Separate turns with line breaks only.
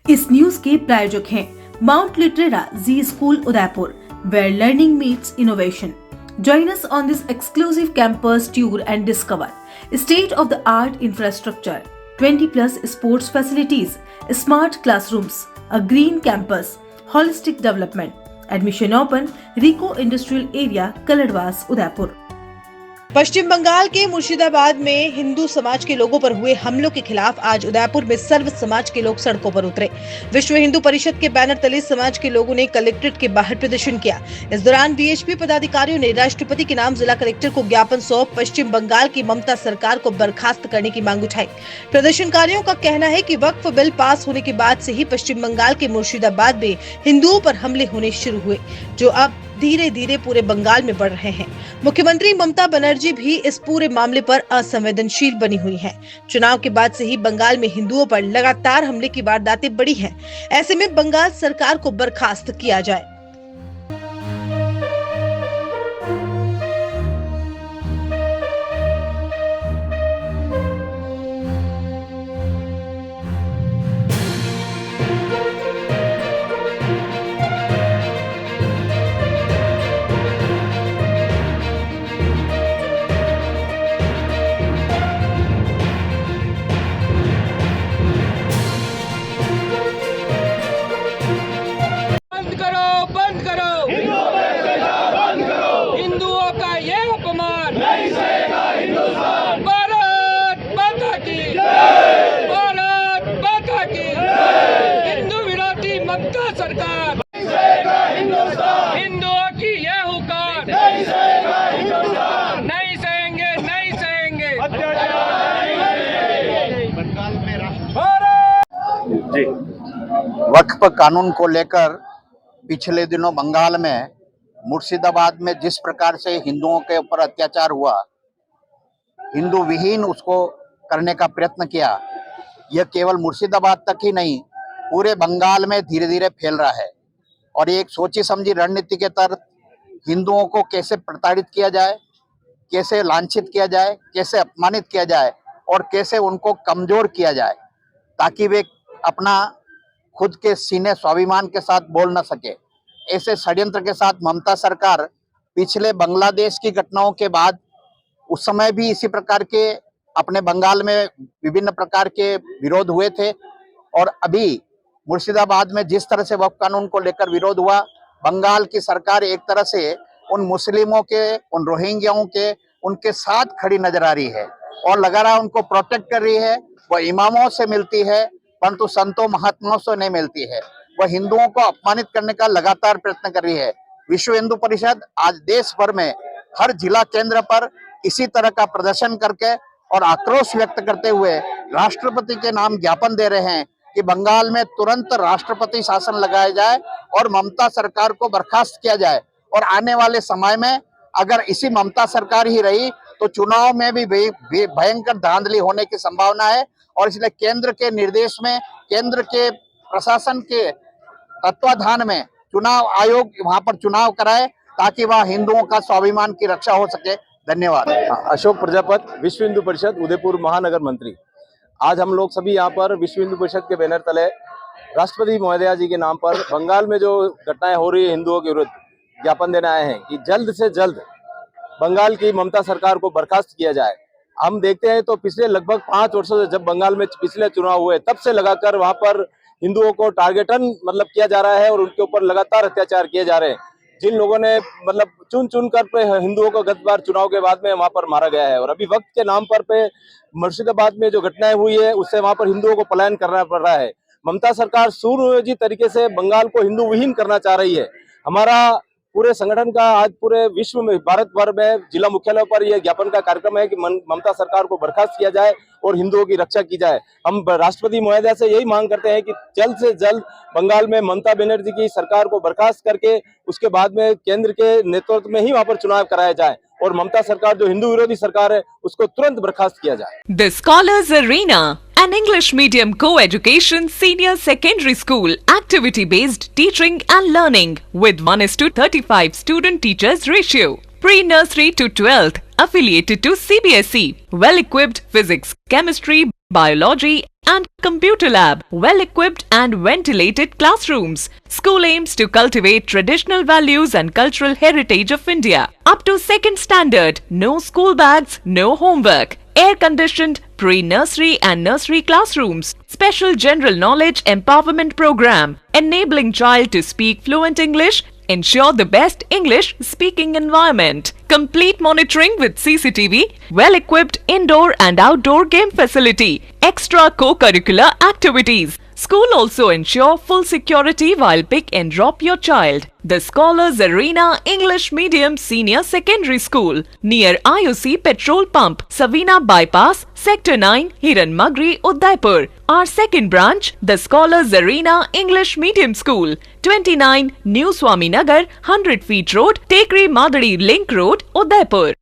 इस न्यूज के प्रायोजक हैं Mount Litera Zee School Udaipur, where learning meets innovation. Join us on this exclusive campus tour and discover state-of-the-art infrastructure, 20+ sports facilities, smart classrooms, a green campus, holistic development. Admission open, Rico Industrial Area, Kaladwas, Udaipur.
पश्चिम बंगाल के मुर्शिदाबाद में हिंदू समाज के लोगों पर हुए हमलों के खिलाफ आज उदयपुर में सर्व समाज के लोग सड़कों पर उतरे। विश्व हिंदू परिषद के बैनर तले समाज के लोगों ने कलेक्ट्रेट के बाहर प्रदर्शन किया। इस दौरान बीएचपी पदाधिकारियों ने राष्ट्रपति के नाम जिला कलेक्टर को ज्ञापन सौंप पश्चिम बंगाल की ममता सरकार को बर्खास्त करने की मांग उठाई। प्रदर्शनकारियों का कहना है कि वक्फ बिल पास होने के बाद से ही पश्चिम बंगाल के मुर्शिदाबाद में हिंदुओं पर हमले होने शुरू हुए, जो अब धीरे धीरे पूरे बंगाल में बढ़ रहे हैं। मुख्यमंत्री ममता बनर्जी भी इस पूरे मामले पर असंवेदनशील बनी हुई हैं। चुनाव के बाद से ही बंगाल में हिंदुओं पर लगातार हमले की वारदातें बढ़ी हैं। ऐसे में बंगाल सरकार को बर्खास्त किया जाए।
बंद करो हिंदुओं का ये अपमान नहीं सहेगा हिंदुस्तान। भारत माता की भारत माता की हिंदू विरोधी ममता सरकार नहीं सहेगा हिंदुस्तान। हिंदुओं की ये हुकार नहीं सहेगा हिंदुस्तान। नहीं सहेंगे नहीं सहेंगे
जी। वक्फ कानून को लेकर पिछले दिनों बंगाल में मुर्शिदाबाद में जिस प्रकार से हिंदुओं के ऊपर अत्याचार हुआ, हिंदू विहीन उसको करने का प्रयत्न किया, यह केवल मुर्शिदाबाद तक ही नहीं पूरे बंगाल में धीरे धीरे फैल रहा है। और एक सोची समझी रणनीति के तहत हिंदुओं को कैसे प्रताड़ित किया जाए, कैसे लांछित किया जाए, कैसे अपमानित किया जाए और कैसे उनको कमजोर किया जाए ताकि वे अपना खुद के सीने स्वाभिमान के साथ बोल न सके। ऐसे षड्यंत्र के साथ ममता सरकार पिछले बांग्लादेश की घटनाओं के बाद उस समय भी इसी प्रकार के अपने बंगाल में विभिन्न प्रकार के विरोध हुए थे और अभी मुर्शिदाबाद में जिस तरह से वक्फ कानून को लेकर विरोध हुआ, बंगाल की सरकार एक तरह से उन मुस्लिमों के, उन रोहिंग्याओं के, उनके साथ खड़ी नजर आ रही है और लगातार उनको प्रोटेक्ट कर रही है। वह इमामों से मिलती है परंतु संतों महात्माओं से नहीं मिलती है। वह हिंदुओं को अपमानित करने का लगातार प्रयत्न कर रही है। विश्व हिंदू परिषद आज देश भर में हर जिला केंद्र पर इसी तरह का प्रदर्शन करके और आक्रोश व्यक्त करते हुए राष्ट्रपति के नाम ज्ञापन दे रहे हैं कि बंगाल में तुरंत राष्ट्रपति शासन लगाया जाए और ममता सरकार को बर्खास्त किया जाए। और आने वाले समय में अगर इसी ममता सरकार ही रही तो चुनाव में भी भयंकर धांधली होने की संभावना है। और इसलिए केंद्र के निर्देश में, केंद्र के प्रशासन के तत्वाधान में चुनाव आयोग वहां पर चुनाव कराए ताकि वह हिंदुओं का स्वाभिमान की रक्षा हो सके। धन्यवाद।
अशोक प्रजापत, विश्व हिंदू परिषद उदयपुर महानगर मंत्री। आज हम लोग सभी यहाँ पर विश्व हिंदू परिषद के बैनर तले राष्ट्रपति महोदया जी के नाम पर बंगाल में जो घटनाएं हो रही है हिंदुओं के विरुद्ध ज्ञापन देने आए हैं कि जल्द से जल्द बंगाल की ममता सरकार को बर्खास्त किया जाए। हम देखते हैं तो पिछले लगभग 5 वर्षों से जब बंगाल में पिछले चुनाव हुए तब से लगाकर वहां पर हिंदुओं को टारगेटन किया जा रहा है और उनके ऊपर लगातार अत्याचार किए जा रहे हैं। जिन लोगों ने चुन चुन कर हिंदुओं को गत बार चुनाव के बाद में वहां पर मारा गया है और अभी वक्त के नाम पर मुर्शिदाबाद में जो घटनाएं हुई है उससे वहां पर हिंदुओं को पलायन करना पड़ रहा है। ममता सरकार सुनियोजित तरीके से बंगाल को हिंदू विहीन करना चाह रही है। हमारा पूरे संगठन का आज पूरे विश्व में, भारत भर में जिला मुख्यालय पर यह ज्ञापन का कार्यक्रम है कि ममता सरकार को बर्खास्त किया जाए और हिंदुओं की रक्षा की जाए। हम राष्ट्रपति महोदया से यही मांग करते हैं कि जल्द से जल्द बंगाल में ममता बनर्जी की सरकार को बर्खास्त करके उसके बाद में केंद्र के नेतृत्व में ही वहां पर चुनाव कराया जाए और ममता सरकार जो हिंदू विरोधी सरकार है उसको तुरंत बर्खास्त किया जाए।
The Scholars Arena, an English medium co-education senior secondary school, activity-based teaching and learning with 1:35 student-teachers ratio. Pre-nursery to 12th, affiliated to CBSE. Well-equipped physics, chemistry, biology, and computer lab, well-equipped and ventilated classrooms. School aims to cultivate traditional values and cultural heritage of India. Up to 2nd standard, no school bags, no homework. Air-conditioned pre-nursery and nursery classrooms. Special general knowledge empowerment program, enabling child to speak fluent English. Ensure the best English speaking environment. Complete monitoring with CCTV. Well-equipped indoor and outdoor game facility. Extra co-curricular activities. School also ensure full security while pick and drop your child. The Scholars Arena English Medium Senior Secondary School near IOC Petrol Pump, Savina Bypass, Sector 9, Hiranmagri, Udaipur. Our second branch, the Scholars Arena English Medium School, 29 New Swaminagar, 100 Feet Road, Tekri Madadi Link Road, Udaipur.